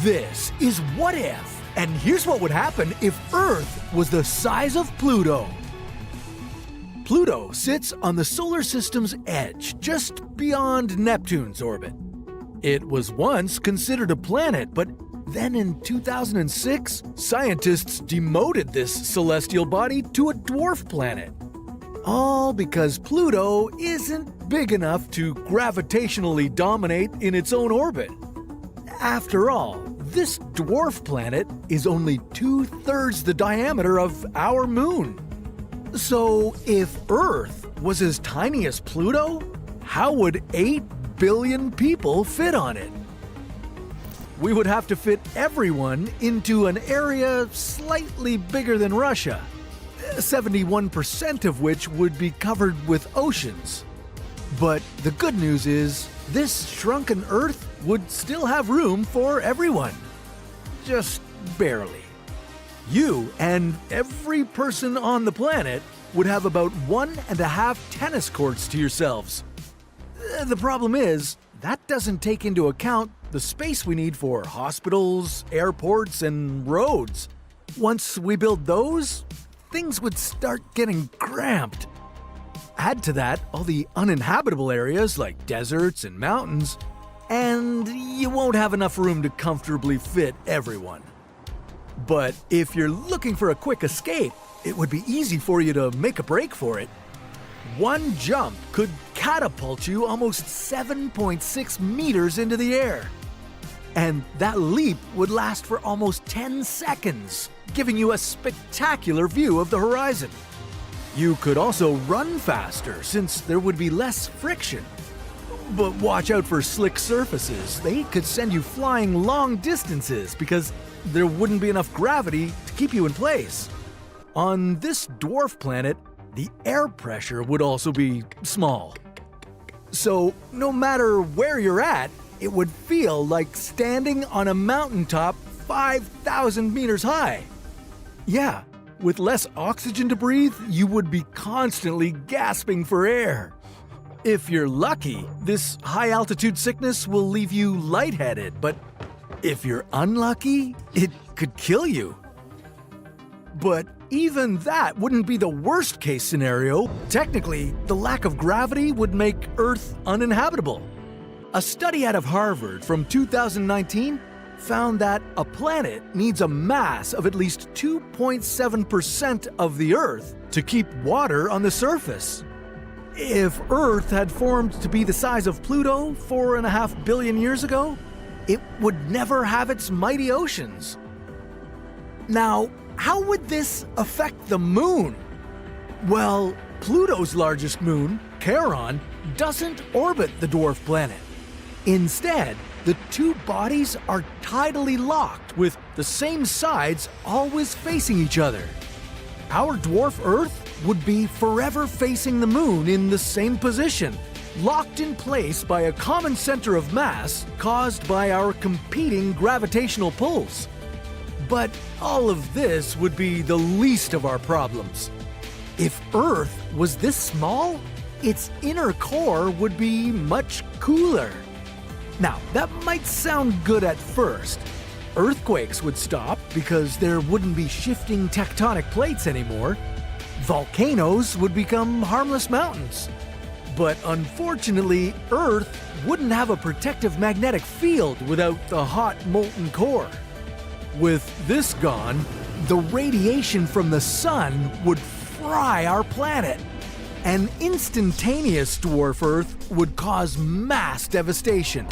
This is What If, and here's what would happen if Earth was the size of Pluto. Pluto sits on the solar system's edge, just beyond Neptune's orbit. It was once considered a planet, but then in 2006, scientists demoted this celestial body to a dwarf planet. All because Pluto isn't big enough to gravitationally dominate in its own orbit. After all, this dwarf planet is only 2/3 the diameter of our moon. So if Earth was as tiny as Pluto, how would 8 billion people fit on it? We would have to fit everyone into an area slightly bigger than Russia, 71% of which would be covered with oceans. But the good news is, this shrunken Earth would still have room for everyone. Just barely. You and every person on the planet would have about 1.5 tennis courts to yourselves. The problem is, that doesn't take into account the space we need for hospitals, airports, and roads. Once we build those, things would start getting cramped. Add to that all the uninhabitable areas like deserts and mountains, and you won't have enough room to comfortably fit everyone. But if you're looking for a quick escape, it would be easy for you to make a break for it. One jump could catapult you almost 7.6 meters into the air. And that leap would last for almost 10 seconds, giving you a spectacular view of the horizon. You could also run faster since there would be less friction. But watch out for slick surfaces. They could send you flying long distances because there wouldn't be enough gravity to keep you in place. On this dwarf planet, the air pressure would also be small. So no matter where you're at, it would feel like standing on a mountaintop 5,000 meters high. Yeah, with less oxygen to breathe, you would be constantly gasping for air. If you're lucky, this high-altitude sickness will leave you lightheaded, but if you're unlucky, it could kill you. But even that wouldn't be the worst-case scenario. Technically, the lack of gravity would make Earth uninhabitable. A study out of Harvard from 2019 found that a planet needs a mass of at least 2.7% of the Earth to keep water on the surface. If Earth had formed to be the size of Pluto 4.5 billion years ago, it would never have its mighty oceans. Now, how would this affect the Moon? Well, Pluto's largest moon, Charon, doesn't orbit the dwarf planet. Instead, the two bodies are tidally locked with the same sides always facing each other. Our dwarf Earth would be forever facing the Moon in the same position, locked in place by a common center of mass caused by our competing gravitational pulls. But all of this would be the least of our problems. If Earth was this small, its inner core would be much cooler. Now, that might sound good at first. Earthquakes would stop because there wouldn't be shifting tectonic plates anymore. Volcanoes would become harmless mountains. But unfortunately, Earth wouldn't have a protective magnetic field without the hot molten core. With this gone, the radiation from the sun would fry our planet. An instantaneous dwarf Earth would cause mass devastation.